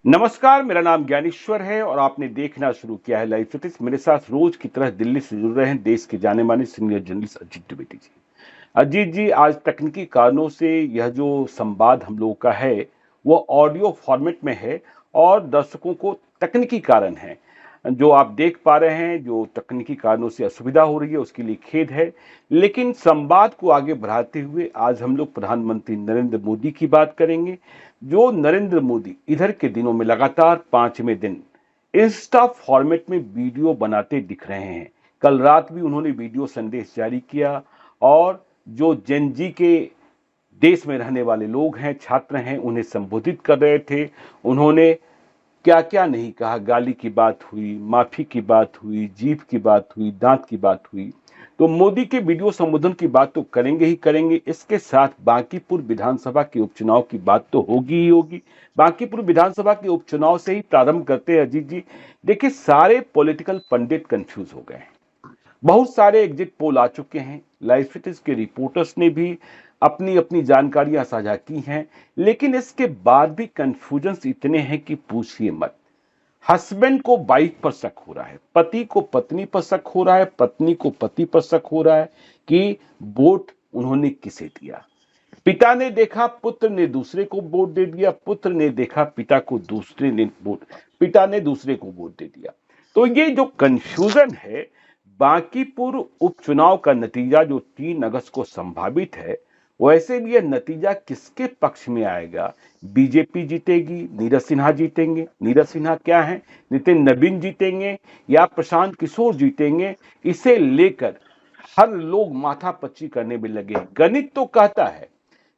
नमस्कार, मेरा नाम ज्ञानेश्वर है और आपने देखना शुरू किया है लाइव फिटिक्स। मेरे साथ रोज की तरह दिल्ली से जुड़ रहे हैं देश के जाने माने सीनियर जर्नलिस्ट अजीत द्विवेदी जी। अजीत जी, आज तकनीकी कारणों से यह जो संवाद हम लोगों का है वो ऑडियो फॉर्मेट में है और दर्शकों को तकनीकी कारण है जो आप देख पा रहे हैं, जो तकनीकी कारणों से असुविधा हो रही है उसके लिए खेद है। लेकिन संवाद को आगे बढ़ाते हुए आज हम लोग प्रधानमंत्री नरेंद्र मोदी की बात करेंगे। जो नरेंद्र मोदी इधर के दिनों में लगातार 5वें दिन इंस्टा फॉर्मेट में वीडियो बनाते दिख रहे हैं। कल रात भी उन्होंने वीडियो संदेश जारी किया और जो जेन जी के देश में रहने वाले लोग हैं, छात्र हैं, उन्हें संबोधित कर रहे थे। उन्होंने क्या क्या नहीं कहा, गाली की बात हुई, माफी की बात हुई, जीभ की बात हुई, दांत की बात हुई। तो मोदी के वीडियो संबोधन की बात तो करेंगे ही करेंगे, इसके साथ बांकीपुर विधानसभा के उपचुनाव की बात तो होगी ही होगी। बांकीपुर विधानसभा के उपचुनाव से ही प्रारंभ करते हैं अजीत जी। देखिए, सारे पॉलिटिकल पंडित कंफ्यूज हो गए हैं। बहुत सारे एग्जिट पोल आ चुके हैं, लाइव फिटिक्स के रिपोर्टर्स ने भी अपनी अपनी जानकारियां साझा की हैं, लेकिन इसके बाद भी कंफ्यूजन इतने हैं कि पूछिए मत। हस्बैंड को वाइफ पर शक हो रहा है, पति को पत्नी पर शक हो रहा है, पत्नी को पति पर शक हो रहा है कि वोट उन्होंने किसे दिया। पिता ने देखा पुत्र ने दूसरे को वोट दे दिया, पुत्र ने देखा पिता को दूसरे ने वोट पिता ने दूसरे को वोट दे दिया। तो ये जो कंफ्यूजन है, बांकीपुर उपचुनाव का नतीजा जो 3 अगस्त को संभावित है, वैसे भी यह नतीजा किसके पक्ष में आएगा? बीजेपी जीतेगी, नीरज सिन्हा जीतेंगे। नीरज सिन्हा क्या है, नितिन नवीन जीतेंगे या प्रशांत किशोर जीतेंगे, इसे लेकर हर लोग माथापच्ची करने में लगे।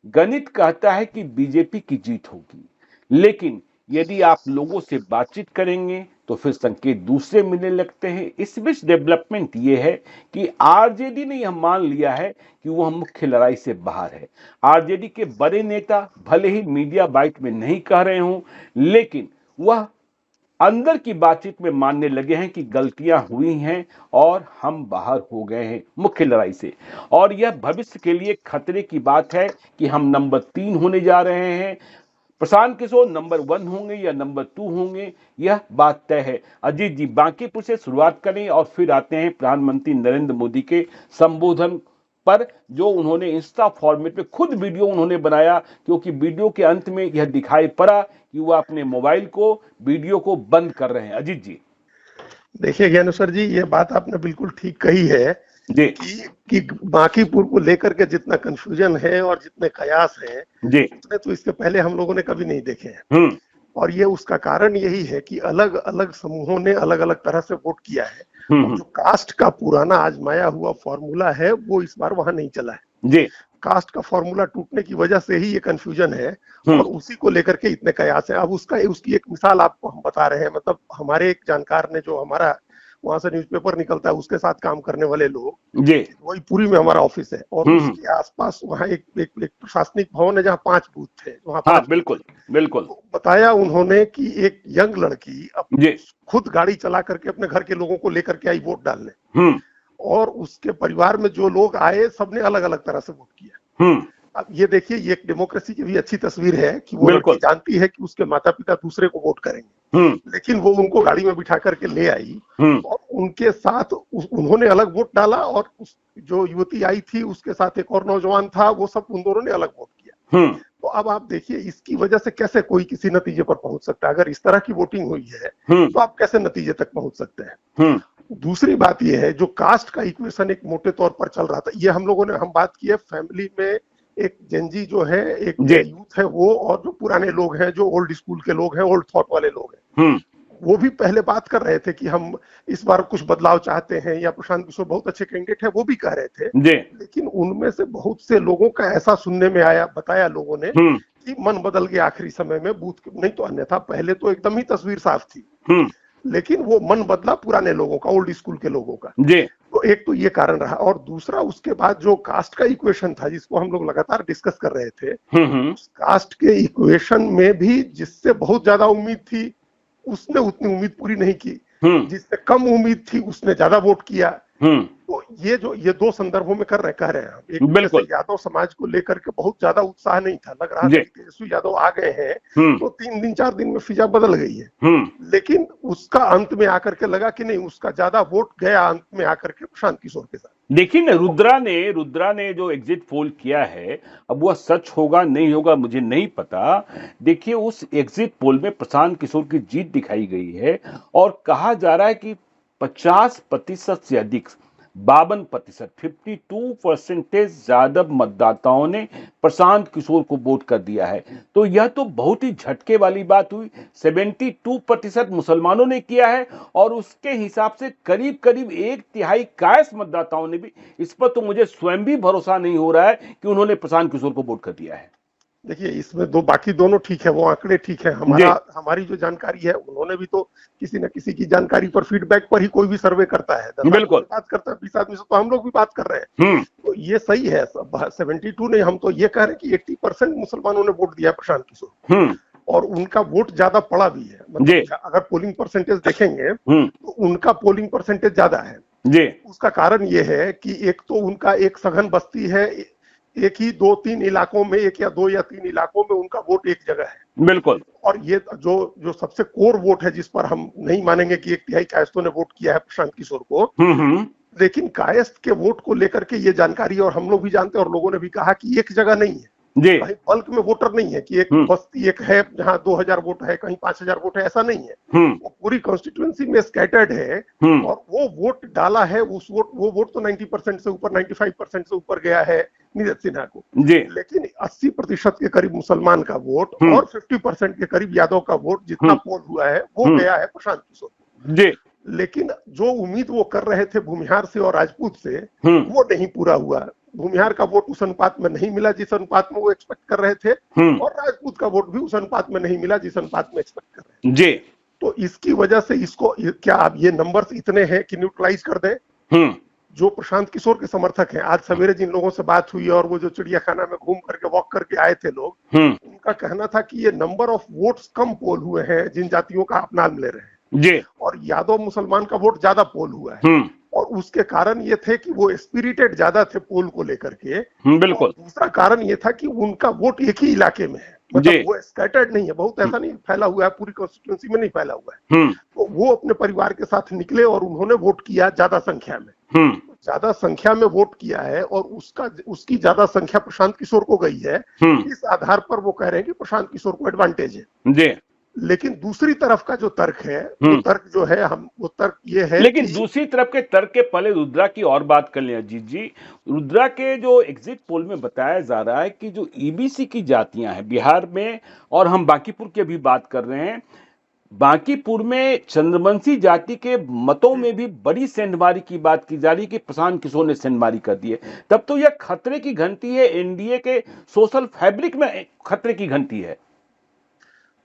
गणित कहता है कि बीजेपी की जीत होगी, लेकिन यदि आप लोगों से बातचीत करेंगे तो फिर संकेत दूसरे मिलने लगते हैं। इस बीच डेवलपमेंट ये है कि आरजेडी ने यह मान लिया है कि वह मुख्य लड़ाई से बाहर है। आरजेडी के बड़े नेता भले ही मीडिया बाइट में नहीं कह रहे हों, लेकिन वह अंदर की बातचीत में मानने लगे हैं कि गलतियां हुई हैं और हम बाहर हो गए हैं मुख्य लड़ाई से। और यह भविष्य के लिए खतरे की बात है कि हम नंबर 3 होने जा रहे हैं। प्रशांत किशोर नंबर 1 होंगे या नंबर 2 होंगे, यह बात तय है। अजीत जी, बांकीपुर से शुरुआत करें और फिर आते हैं प्रधानमंत्री नरेंद्र मोदी के संबोधन पर, जो उन्होंने इंस्टा फॉर्मेट में खुद वीडियो उन्होंने बनाया, क्योंकि वीडियो के अंत में यह दिखाई पड़ा कि वह अपने मोबाइल को वीडियो को बंद कर रहे हैं। अजीत जी देखिए ज्ञानेश्वर जी, ये बात आपने बिल्कुल ठीक कही है जी कि बांकीपुर को लेकर के जितना कंफ्यूजन है और जितने कयास हैं जी उतने तो इसके पहले हम लोगों ने कभी नहीं देखे हैं। और ये उसका कारण यही है कि अलग अलग समूहों ने अलग अलग तरह से वोट किया है और जो कास्ट का पुराना आजमाया हुआ फॉर्मूला है वो इस बार वहां नहीं चला है जी। कास्ट का फॉर्मूला टूटने की वजह से ही ये कंफ्यूजन है और उसी को लेकर के इतने कयास है। अब उसकी एक मिसाल आपको हम बता रहे हैं। मतलब हमारे एक जानकार ने, जो हमारा वहां से न्यूज़पेपर निकलता है उसके साथ काम करने वाले लोग, जी वही पूरी में हमारा ऑफिस है और उसके आसपास वहाँ एक प्रशासनिक भवन है जहाँ 5 बूथ थे, वहाँ 5 बिल्कुल बिल्कुल। तो बताया उन्होंने कि एक यंग लड़की जी खुद गाड़ी चला करके अपने घर के लोगों को लेकर के आई वोट डालने और उसके परिवार में जो लोग आए सबने अलग अलग तरह से वोट किया। अब ये देखिए, ये एक डेमोक्रेसी की भी अच्छी तस्वीर है कि वो लड़की जानती है कि उसके माता पिता दूसरे को वोट करेंगे, लेकिन वो उनको गाड़ी में बिठा करके ले आई और उनके साथ उन्होंने अलग वोट डाला और जो युवती आई थी उसके साथ एक और नौजवान था, वो सब उन दोनों ने अलग वोट किया। तो अब आप देखिए इसकी वजह से कैसे कोई किसी नतीजे पर पहुंच सकता है। अगर इस तरह की वोटिंग हुई है तो आप कैसे नतीजे तक पहुंच सकते हैं। दूसरी बात यह है, जो कास्ट का इक्वेशन एक मोटे तौर पर चल रहा था, ये हम लोगों ने बात की है फैमिली में। एक जेनजी जो है, एक यूथ है वो, और जो पुराने लोग हैं, जो ओल्ड स्कूल के लोग हैं, ओल्ड थॉट वाले लोग हैं, वो भी पहले बात कर रहे थे कि हम इस बार कुछ बदलाव चाहते हैं, या प्रशांत किशोर बहुत अच्छे कैंडिडेट है वो भी कह रहे थे। लेकिन उनमें से बहुत से लोगों का ऐसा सुनने में आया, बताया लोगों ने कि मन बदल गया आखिरी समय में बूथ नहीं तो अन्यथा पहले तो एकदम ही तस्वीर साफ थी, लेकिन वो मन बदला पुराने लोगों का, ओल्ड स्कूल के लोगों का। तो एक तो ये कारण रहा और दूसरा उसके बाद जो कास्ट का इक्वेशन था जिसको हम लोग लगातार डिस्कस कर रहे थे, उस कास्ट के इक्वेशन में भी जिससे बहुत ज्यादा उम्मीद थी उसने उतनी उम्मीद पूरी नहीं की, जिससे कम उम्मीद थी उसने ज्यादा वोट किया। तो ये दो संदर्भों में कह रहे हैं हम। एक बिल्कुल यादव समाज को लेकर के बहुत ज्यादा उत्साह नहीं था, लग रहा था कि तेजस्वी यादव आ गए हैं तो 3 दिन 4 दिन में फिजा बदल गई है। लेकिन उसका अंत में आकर के लगा कि नहीं, उसका ज्यादा वोट गया अंत में आकर के प्रशांत किशोर के साथ। देखिए ना, रुद्रा ने जो एग्जिट पोल किया है, अब वह सच होगा नहीं होगा मुझे नहीं पता। देखिए उस एग्जिट पोल में प्रशांत किशोर की जीत दिखाई गई है और कहा जा रहा है कि 50% से अधिक 52% 52% ज्यादा मतदाताओं ने प्रशांत किशोर को वोट कर दिया है। तो यह तो बहुत ही झटके वाली बात हुई। 72% मुसलमानों ने किया है और उसके हिसाब से करीब करीब 1/3 कायस्थ मतदाताओं ने भी। इस पर तो मुझे स्वयं भी भरोसा नहीं हो रहा है कि उन्होंने प्रशांत किशोर को वोट कर दिया है। देखिए इसमें बाकी दोनों ठीक है, वो आंकड़े ठीक है। हमारी जो जानकारी है, उन्होंने भी तो किसी न किसी की जानकारी पर, फीडबैक पर ही कोई भी सर्वे करता है। 10 बिल्कुल बात करता है, 20 आदमी से तो हम लोग भी बात कर रहे हैं। तो ये सही है 72 नहीं, हम तो ये कह रहे हैं कि 80% मुसलमानों ने वोट दिया प्रशांत किशोर और उनका वोट ज्यादा पड़ा भी है। मतलब अगर पोलिंग परसेंटेज देखेंगे तो उनका पोलिंग परसेंटेज ज्यादा है। उसका कारण ये है कि एक तो उनका एक सघन बस्ती है, एक ही 2-3 इलाकों में, 1 या 2 या 3 इलाकों में उनका वोट एक जगह है। बिल्कुल। और ये जो सबसे कोर वोट है, जिस पर हम नहीं मानेंगे कि 1/3 कायस्थों ने वोट किया है प्रशांत किशोर को, लेकिन कायस्थ के वोट को लेकर के ये जानकारी, और हम लोग भी जानते हैं और लोगों ने भी कहा कि एक जगह नहीं है, कहीं बल्क में वोटर नहीं है कि एक बस्ती एक है जहाँ 2000 वोट है, कहीं 5000 वोट है, ऐसा नहीं है। वो पूरी कॉन्स्टिट्यूएंसी में स्कैटर्ड है और वो वोट डाला है, वो वोट तो 90% से ऊपर, 95% से ऊपर गया है नीरज सिन्हा को। लेकिन 80% के करीब मुसलमान का वोट और 50% के करीब यादव का वोट, जितना पोल हुआ है, वो गया है प्रशांत किशोर को। लेकिन जो उम्मीद वो कर रहे थे भूमिहार से और राजपूत से, वो नहीं पूरा हुआ। भूमिहार का वोट उस अनुपात में नहीं मिला जिस अनुपात में वो एक्सपेक्ट कर रहे थे, और राजपूत का वोट भी उस अनुपात में नहीं मिला जिस अनुपात में एक्सपेक्ट कर रहे थे। तो इसकी वजह से इसको, क्या अब ये नंबर्स इतने हैं कि न्यूट्रलाइज कर दें? जो प्रशांत किशोर के समर्थक हैं, आज सवेरे जिन लोगों से बात हुई और वो जो चिड़ियाखाना में घूम करके वॉक करके आए थे लोग, उनका कहना था कि ये नंबर ऑफ वोट्स कम पोल हुए हैं जिन जातियों का आप नाम ले रहे हैं, और यादव मुसलमान का वोट ज्यादा पोल हुआ है। और उसके कारण ये थे कि वो स्पिरिटेड ज्यादा थे पोल को लेकर के। बिल्कुल। दूसरा कारण ये था कि उनका वोट एक ही इलाके में है, मतलब वो स्कैटर्ड नहीं है, बहुत ऐसा नहीं फैला हुआ है, पूरी कॉन्स्टिट्यूएंसी में नहीं फैला हुआ है। तो वो अपने परिवार के साथ निकले और उन्होंने वोट किया ज्यादा संख्या में। ज्यादा संख्या में वोट किया है और उसकी ज्यादा संख्या प्रशांत किशोर को गई है। इस आधार पर वो कह रहे हैं कि प्रशांत किशोर को एडवांटेज है। लेकिन दूसरी तरफ का जो तर्क है, वो तर्क जो है, वो तर्क ये है, लेकिन दूसरी तरफ के तर्क के पहले रुद्रा की और बात कर लें अजीत जी। रुद्रा के जो एग्जिट पोल में बताया जा रहा है कि जो ईबीसी की जातियां हैं बिहार में, और हम बांकीपुर की भी बात कर रहे हैं, बांकीपुर में चंद्रवंशी जाति के मतों में भी बड़ी सेंधमारी की बात की जा रही है कि प्रशांत किशोर ने सेंधमारी कर दी है। तब तो यह खतरे की घंटी है, एनडीए के सोशल फैब्रिक में खतरे की घंटी है।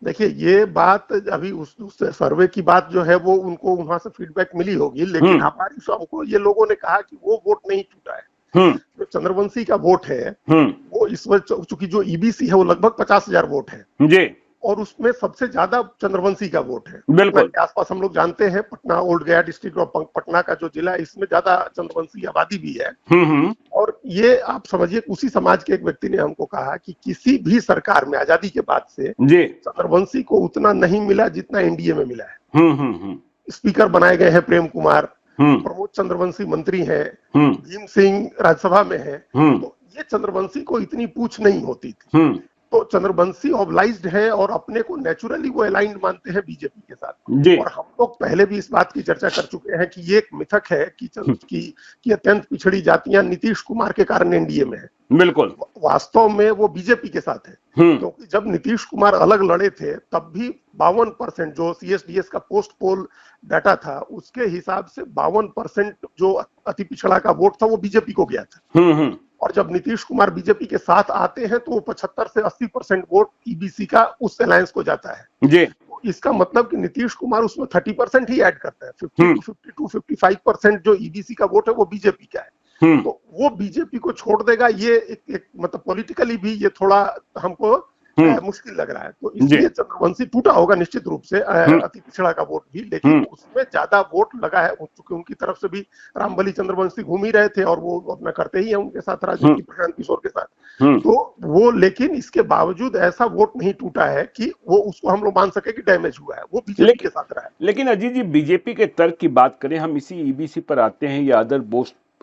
देखिए ये बात अभी उस सर्वे की बात जो है, वो उनको वहां से फीडबैक मिली होगी, लेकिन हमको ये लोगों ने कहा कि वो वोट नहीं टूटा है। जो चंद्रवंशी का वोट है, वो इस वक्त, चूंकि जो ईबीसी है वो लगभग 50,000 वोट है, और उसमें सबसे ज्यादा चंद्रवंशी का वोट है। बिल्कुल। आसपास हम लोग जानते हैं, पटना, ओल्ड गया डिस्ट्रिक्ट ऑफ पटना का जो जिला है, इसमें ज्यादा चंद्रवंशी आबादी भी है। और ये आप समझिए, उसी समाज के एक व्यक्ति ने हमको कहा कि किसी भी सरकार में आजादी के बाद से चंद्रवंशी को उतना नहीं मिला जितना एनडीए में मिला है। स्पीकर बनाए गए हैं प्रेम कुमार, प्रमोद चंद्रवंशी मंत्री हैं, भीम सिंह राज्यसभा में है। तो ये चंद्रवंशी को इतनी पूछ नहीं होती थी। तो चंद्रवंशी ऑब्लाइज्ड है और अपने को नेचुरली वो अलाइंड मानते हैं बीजेपी के साथ। और हम लोग पहले भी इस बात की चर्चा कर चुके हैं कि ये एक मिथक है कि अत्यंत पिछड़ी जातियां नीतीश कुमार के कारण एनडीए में है। बिल्कुल। वास्तव में वो बीजेपी के साथ है, क्योंकि जब नीतीश कुमार अलग लड़े थे तब भी 52% जो सीएसडीएस का पोस्ट पोल डाटा था, उसके हिसाब से 52% जो अति पिछड़ा का वोट था वो बीजेपी को गया था। और जब नीतीश कुमार बीजेपी के साथ आते हैं तो वो 75 से 80% वोट ईबीसी का उस अलायंस को जाता है। तो इसका मतलब कि नीतीश कुमार उसमें 30% ही ऐड करता है। 52-55% जो ईबीसी का वोट है वो बीजेपी का है। तो वो बीजेपी को छोड़ देगा, ये एक मतलब पॉलिटिकली भी ये थोड़ा हमको मुश्किल लग रहा है। तो इसलिए चंद्रवंशी टूटा होगा निश्चित रूप से, अति पिछड़ा का वोट भी, लेकिन उसमें ज्यादा वोट लगा है क्योंकि उनकी तरफ से भी रामबली चंद्रवंशी घूम ही रहे थे और वो अपना करते ही है उनके साथ राजनीति प्रशांत किशोर के साथ। तो वो, लेकिन इसके बावजूद ऐसा वोट नहीं टूटा है कि वो उसको हम लोग मान सके कि डैमेज हुआ है, वो बीजेपी के साथ रहा है। लेकिन अजीत जी, बीजेपी के तर्क की बात करें, हम इसी ईबीसी पर आते हैं या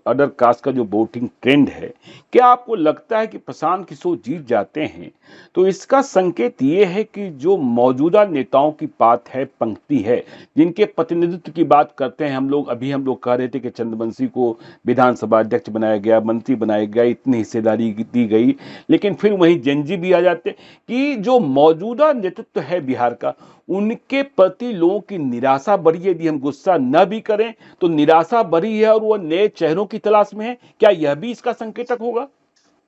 अदर कास्ट का जो वोटिंग ट्रेंड है, क्या आपको लगता है कि प्रशांत किशोर जीत जाते हैं तो इसका संकेत ये है कि जो मौजूदा नेताओं की बात है, पंक्ति है, जिनके प्रतिनिधित्व की बात करते हैं हम लोग कह रहे थे कि चंद्रवंशी को विधानसभा अध्यक्ष बनाया गया, मंत्री बनाया गया, इतनी हिस्सेदारी दी गई, लेकिन फिर वहीं जेनजी भी आ जाते कि जो मौजूदा नेतृत्व है बिहार का, उनके प्रति लोगों की निराशा बढ़ी है। यदि हम गुस्सा न भी करें तो निराशा बढ़ी है और वो नए चेहरों की तलाश में है। क्या यह भी इसका संकेतक होगा?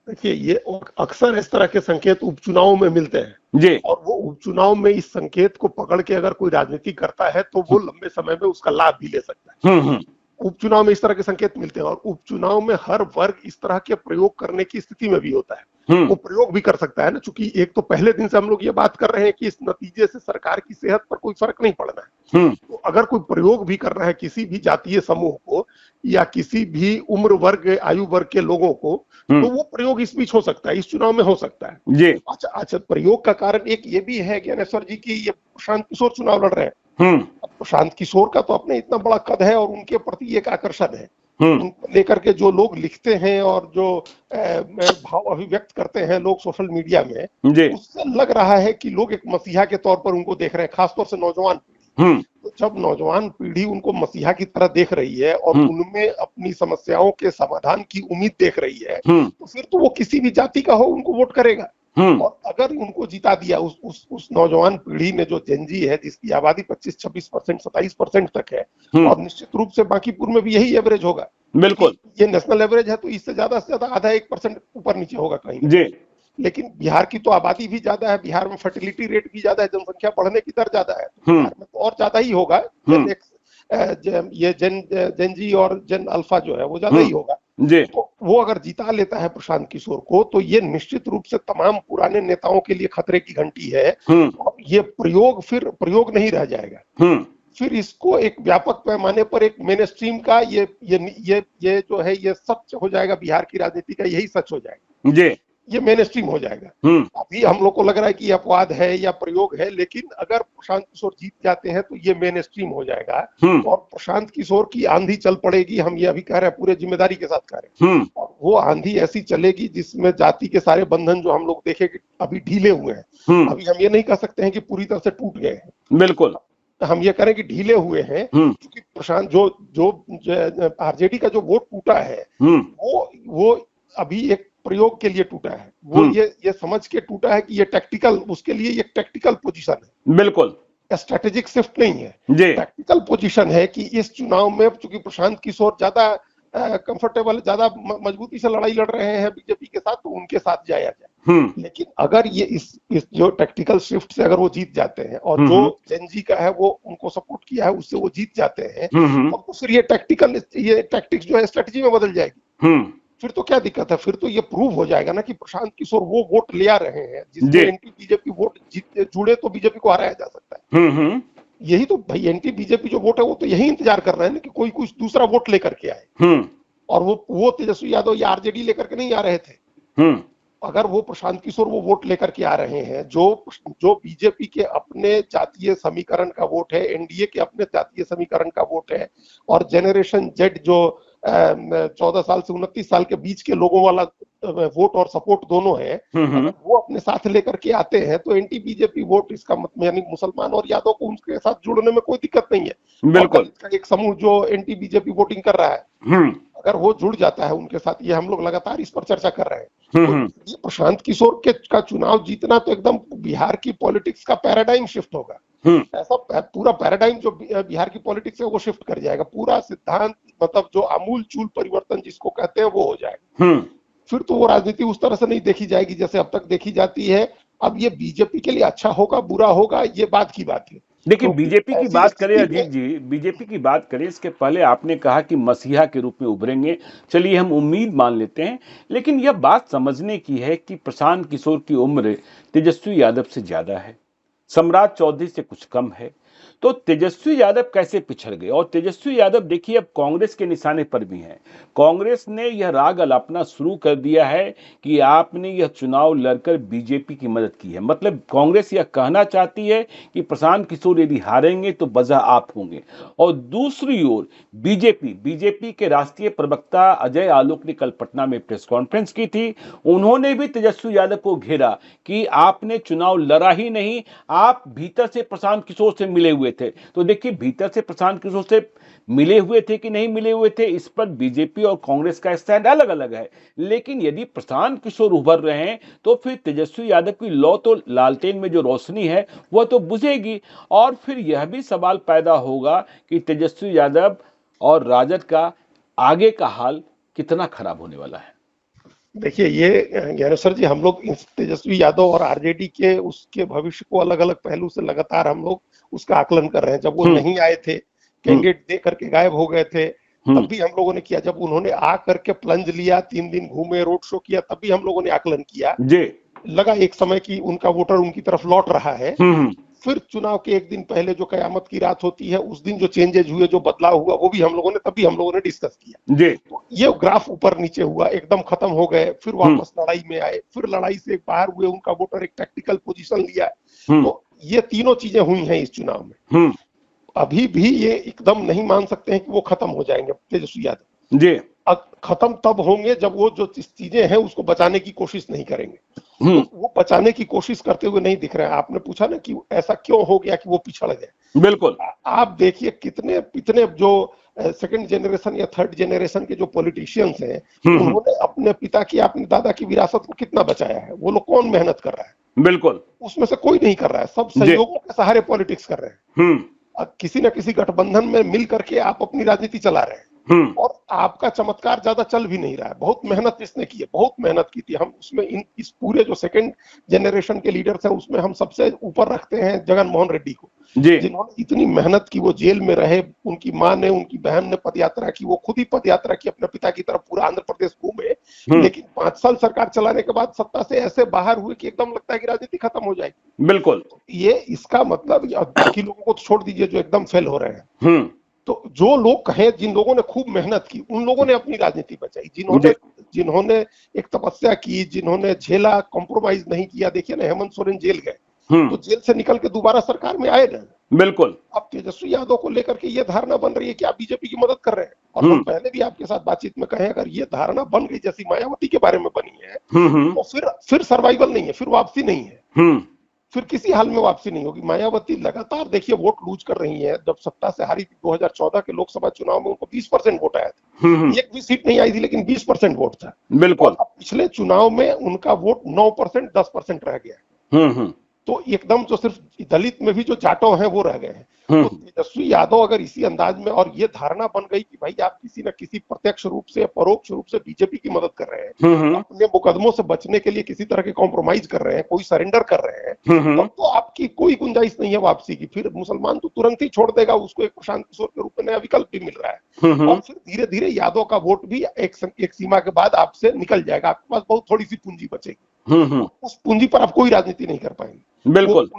देखिए, ये अक्सर इस तरह के संकेत उपचुनाव में मिलते हैं जी, और वो उपचुनाव में इस संकेत को पकड़ के अगर कोई राजनीति करता है तो वो लंबे समय में उसका लाभ भी ले सकता है। उपचुनाव में इस तरह के संकेत मिलते हैं और उपचुनाव में हर वर्ग इस तरह के प्रयोग करने की स्थिति में भी होता है। वो प्रयोग भी कर सकता है ना, चूंकि एक तो पहले दिन से हम लोग ये बात कर रहे हैं कि इस नतीजे से सरकार की सेहत पर कोई फर्क नहीं पड़ना है। तो अगर कोई प्रयोग भी कर रहा है किसी भी जातीय समूह को या किसी भी उम्र वर्ग, आयु वर्ग के लोगों को, तो वो प्रयोग इस बीच हो सकता है, इस चुनाव में हो सकता है जी। अच्छा, प्रयोग का कारण एक ये भी है ज्ञानेश्वर जी की ये प्रशांत किशोर चुनाव लड़ रहे हैं। प्रशांत किशोर का तो अपने इतना बड़ा कद है और उनके प्रति एक आकर्षण है, लेकर के जो लोग लिखते हैं और जो भाव अभिव्यक्त करते हैं लोग सोशल मीडिया में, उससे लग रहा है कि लोग एक मसीहा के तौर पर उनको देख रहे हैं, खासतौर से नौजवान पीढ़ी। तो जब नौजवान पीढ़ी उनको मसीहा की तरह देख रही है और उनमें अपनी समस्याओं के समाधान की उम्मीद देख रही है, तो फिर तो वो किसी भी जाति का हो उनको वोट करेगा। और अगर उनको जिता दिया उस नौजवान पीढ़ी में जो जेनजी है, जिसकी आबादी 25-26%, 27% तक है, और निश्चित रूप से बांकीपुर में भी यही एवरेज होगा। बिल्कुल, ये नेशनल एवरेज है तो इससे ज्यादा आधा 1% ऊपर नीचे होगा कहीं जी। लेकिन बिहार की तो आबादी भी ज्यादा है, बिहार में फर्टिलिटी रेट भी ज्यादा है, जनसंख्या बढ़ने की दर ज्यादा है, तो बिहार में तो और ज्यादा ही होगा। ये जेन जी और जेन अल्फा जो है वो ज्यादा ही होगा जी। तो वो अगर जिता लेता है प्रशांत किशोर को तो ये निश्चित रूप से तमाम पुराने नेताओं के लिए खतरे की घंटी है और ये प्रयोग फिर प्रयोग नहीं रह जाएगा। फिर इसको एक व्यापक पैमाने पर एक मेन स्ट्रीम का ये जो है ये सच हो जाएगा, बिहार की राजनीति का यही सच हो जाएगा जी, ये मेन स्ट्रीम हो जाएगा। अभी हम लोग को लग रहा है कि अपवाद है या प्रयोग है, लेकिन अगर प्रशांत किशोर जीत जाते हैं तो ये मेन स्ट्रीम हो जाएगा और प्रशांत किशोर की आंधी चल पड़ेगी। हम ये अभी कह रहे हैं, पूरे जिम्मेदारी के साथ कह रहे हैं, और वो आंधी ऐसी चलेगी जिसमें जाति के सारे बंधन जो हम लोग देखे कि अभी ढीले हुए हैं, अभी हम ये नहीं कह सकते हैं कि पूरी तरह से टूट गए हैं, बिल्कुल हम ये करें कि ढीले हुए हैं, क्योंकि प्रशांत जो आरजेडी का जो वोट टूटा है वो अभी एक प्रयोग के लिए टूटा है, वो ये समझ के टूटा है कि ये टैक्टिकल, उसके लिए ये टैक्टिकल पोजीशन है, बिल्कुल स्ट्रेटेजिक शिफ्ट नहीं है, टैक्टिकल पोजीशन है कि इस चुनाव में चूंकि प्रशांत किशोर ज्यादा कंफर्टेबल, ज्यादा मजबूती से लड़ाई लड़ रहे हैं बीजेपी के साथ, तो उनके साथ जाया जाए। लेकिन अगर ये इस जो टैक्टिकल शिफ्ट से अगर वो जीत जाते हैं और जो जेनजी का है वो उनको सपोर्ट किया है उससे वो जीत जाते हैं, तो फिर ये टैक्टिक्स जो है स्ट्रेटेजी में बदल जाएगी। फिर तो क्या दिक्कत है, फिर तो ये प्रूव हो जाएगा ना कि प्रशांत किशोर वो वोट ले आ रहे हैं जिसमें एंटी बीजेपी वोट जुड़े तो बीजेपी को हराया जा सकता है। यही तो भाई एंटी बीजेपी जो वोट है वो तो यही इंतजार कर रहे हैं ना कि कोई कुछ दूसरा वोट लेकर के आए, और वो तेजस्वी यादव या आरजेडी लेकर के नहीं आ रहे थे। अगर वो प्रशांत किशोर वो वोट लेकर के आ रहे हैं जो बीजेपी के अपने जातीय समीकरण का वोट है, एनडीए के अपने जातीय समीकरण का वोट है, और जेनरेशन जेड जो 14 साल से 29 साल के बीच के लोगों वाला वोट और सपोर्ट दोनों है, वो अपने साथ लेकर के आते हैं तो एंटी बीजेपी वोट, इसका मतलब यानी मुसलमान और यादव को उनके साथ जुड़ने में कोई दिक्कत नहीं है। बिल्कुल, एक समूह जो एंटी बीजेपी वोटिंग कर रहा है, अगर वो जुड़ जाता है उनके साथ, ये हम लोग लगातार इस पर चर्चा कर रहे हैं, तो ये प्रशांत किशोर का चुनाव जीतना तो एकदम बिहार की पॉलिटिक्स का पैराडाइम शिफ्ट होगा। ऐसा पूरा पैराडाइम जो बिहार की पॉलिटिक्स है वो शिफ्ट कर जाएगा, पूरा सिद्धांत, मतलब जो आमूल चूल परिवर्तन जिसको कहते हैं वो हो जाएगा। फिर तो वो राजनीति उस तरह से नहीं देखी जाएगी जैसे अब तक देखी जाती है। अब ये बीजेपी के लिए अच्छा होगा बुरा होगा ये बात की बात है, देखिए, क्योंकि बीजेपी की ऐसी बात करें स्थिति अजीत में जी, बीजेपी की बात करें इसके पहले आपने कहा कि मसीहा के रूप में उभरेंगे। चलिए हम उम्मीद मान लेते हैं, लेकिन यह बात समझने की है कि प्रशांत किशोर की उम्र तेजस्वी यादव से ज्यादा है, सम्राट चौधरी से कुछ कम है। तो तेजस्वी यादव कैसे पिछड़ गए? और तेजस्वी यादव देखिए अब कांग्रेस के निशाने पर भी हैं। कांग्रेस ने यह राग अलापना शुरू कर दिया है कि आपने यह चुनाव लड़कर बीजेपी की मदद की है। मतलब कांग्रेस यह कहना चाहती है कि प्रशांत किशोर यदि हारेंगे तो वजह आप होंगे। और दूसरी ओर बीजेपी के राष्ट्रीय प्रवक्ता अजय आलोक ने कल पटना में प्रेस कॉन्फ्रेंस की थी। उन्होंने भी तेजस्वी यादव को घेरा कि आपने चुनाव लड़ा ही नहीं, आप भीतर से प्रशांत किशोर से मिले हुए थे। तो देखिए, भीतर से प्रशांत किशोर से मिले हुए थे कि नहीं मिले हुए थे, इस पर बीजेपी और कांग्रेस का स्टैंड अलग अलग है। लेकिन यदि प्रशांत किशोर उभर रहे हैं तो फिर तेजस्वी यादव की लौ तो लालटेन में जो रोशनी है वह तो बुझेगी। और फिर यह भी सवाल पैदा होगा कि तेजस्वी यादव और राजद का आगे का हाल कितना खराब होने वाला है। देखिए, ये ज्ञानेश्वर जी, हम लोग तेजस्वी यादव और आरजेडी के उसके भविष्य को अलग अलग पहलू से लगातार हम लोग उसका आकलन कर रहे हैं। जब वो नहीं आए थे, कैंडिडेट दे करके गायब हो गए थे, तब भी हम लोगों ने किया। जब उन्होंने आ करके प्लंज लिया, 3 दिन घूमे, रोड शो किया, तब भी हम लोगों ने आकलन किया। जी। लगा एक समय कि उनका वोटर उनकी तरफ लौट रहा है। फिर चुनाव के एक दिन पहले जो कयामत की रात होती है, उस दिन जो चेंजेज हुए, जो बदलाव हुआ, वो भी हम लोगों ने तभी हम लोगों ने डिस्कस किया। जी। तो ये ग्राफ ऊपर नीचे हुआ, एकदम खत्म हो गए, फिर वापस लड़ाई में आए, फिर लड़ाई से बाहर हुए, उनका वोटर एक टैक्टिकल पोजीशन लिया। तो ये तीनों चीजें हुई हैं इस चुनाव में। अभी भी ये एकदम नहीं मान सकते हैं कि वो खत्म हो जाएंगे तेजस्वी यादव जी। खत्म तब होंगे जब वो जो चीजें हैं उसको बचाने की कोशिश नहीं करेंगे। तो वो बचाने की कोशिश करते हुए नहीं दिख रहे हैं। आपने पूछा ना कि ऐसा क्यों हो गया कि वो पिछड़ गए। बिल्कुल। आप देखिए कितने कितने जो सेकंड जनरेशन या थर्ड जनरेशन के जो पॉलिटिशियंस हैं, उन्होंने अपने पिता की, अपने दादा की विरासत को कितना बचाया है। वो लोग कौन मेहनत कर रहा है? बिल्कुल। उसमें से कोई नहीं कर रहा है। सब सहयोगों के सहारे पॉलिटिक्स कर रहे हैं। किसी न किसी गठबंधन में मिल करके आप अपनी राजनीति चला रहे हैं। और आपका चमत्कार ज्यादा चल भी नहीं रहा है। बहुत मेहनत इसने की है, बहुत मेहनत की थी। हम उसमें इस पूरे जो सेकंड जनरेशन के लीडर्स हैं, उसमें हम सबसे ऊपर रखते हैं जगन मोहन रेड्डी को, जिन्होंने इतनी मेहनत की। वो जेल में रहे, उनकी माँ ने, उनकी बहन ने पदयात्रा की, वो खुद ही पदयात्रा की अपने पिता की तरफ, पूरा आंध्र प्रदेश घूमे। लेकिन 5 साल सरकार चलाने के बाद सत्ता से ऐसे बाहर हुए कि एकदम लगता है कि राजनीति खत्म हो जाएगी। बिल्कुल। ये इसका मतलब, बाकी लोगों को तो छोड़ दीजिए जो एकदम फेल हो रहे हैं। तो जो लोग कहें, जिन लोगों ने खूब मेहनत की, उन लोगों ने अपनी राजनीति बचाई। जिन्होंने एक तपस्या की, जिन्होंने झेला, कॉम्प्रोमाइज नहीं किया। देखिए ना, हेमंत सोरेन जेल गए, तो जेल से निकल के दोबारा सरकार में आए ना। बिल्कुल। अब तेजस्वी यादव को लेकर के ये धारणा बन रही है कि आप बीजेपी की मदद कर रहे हैं। और हम पहले भी आपके साथ बातचीत में कहे, अगर ये धारणा बन गई जैसी मायावती के बारे में बनी है, तो फिर सर्वाइवल नहीं है, फिर वापसी नहीं है। फिर किसी हाल में वापसी नहीं होगी। मायावती लगातार देखिए वोट लूज कर रही है। जब सत्ता से हारी 2014 के लोकसभा चुनाव में, उनको 20% वोट आया था। एक भी सीट नहीं आई थी, लेकिन 20% वोट था। बिल्कुल। अब पिछले चुनाव में उनका वोट 9%, 10% रह गया। तो एकदम जो सिर्फ दलित में भी जो जाटो हैं वो रह गए हैं। तो तेजस्वी यादव अगर इसी अंदाज में, और ये धारणा बन गई कि भाई आप किसी न किसी प्रत्यक्ष रूप से, परोक्ष रूप से बीजेपी की मदद कर रहे हैं, अपने मुकदमों से बचने के लिए किसी तरह के कॉम्प्रोमाइज कर रहे हैं, कोई सरेंडर कर रहे हैं, तब तो आपकी कोई गुंजाइश नहीं है वापसी की। फिर मुसलमान तो तुरंत ही छोड़ देगा, उसको एक प्रशांत किशोर के रूप में नया विकल्प भी मिल रहा है। और फिर धीरे धीरे यादव का वोट भी एक सीमा के बाद आपसे निकल जाएगा। आपके पास बहुत थोड़ी सी पूंजी बचेगी। उस पूंजी पर आप कोई राजनीति नहीं कर पाएंगे। बिल्कुल।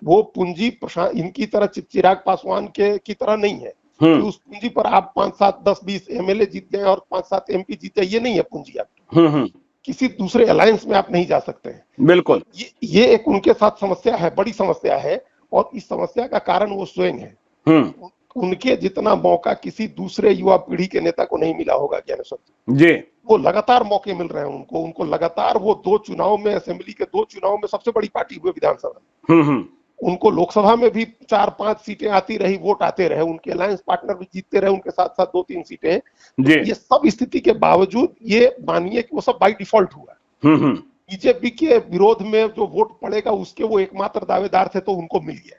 वो पूंजी इनकी तरह चिराग पासवान की तरह नहीं है कि उस पूंजी पर आप 5, 7, 10, 20 एमएलए जीत जाए और 5, 7 एमपी जीत जाए। ये नहीं है पूंजी आपकी। किसी दूसरे अलायंस में आप नहीं जा सकते हैं। बिल्कुल। ये एक उनके साथ समस्या है, बड़ी समस्या है। और इस समस्या का कारण वो स्वयं है। उनके जितना मौका किसी दूसरे युवा पीढ़ी के नेता को नहीं मिला होगा ज्ञानेश्वर जी। वो लगातार मौके मिल रहे हैं उनको लगातार। वो 2 चुनाव में, असेंबली के 2 चुनाव में सबसे बड़ी पार्टी हुए विधानसभा। उनको लोकसभा में भी 4-5 सीटें आती रही, वोट आते रहे, उनके अलायंस पार्टनर भी जीतते रहे उनके साथ साथ 2-3 सीटें। तो ये सब स्थिति के बावजूद ये मानिए कि वो सब बाय डिफॉल्ट हुआ। बीजेपी के विरोध में जो वोट पड़ेगा उसके वो एकमात्र दावेदार थे, तो उनको मिल गया।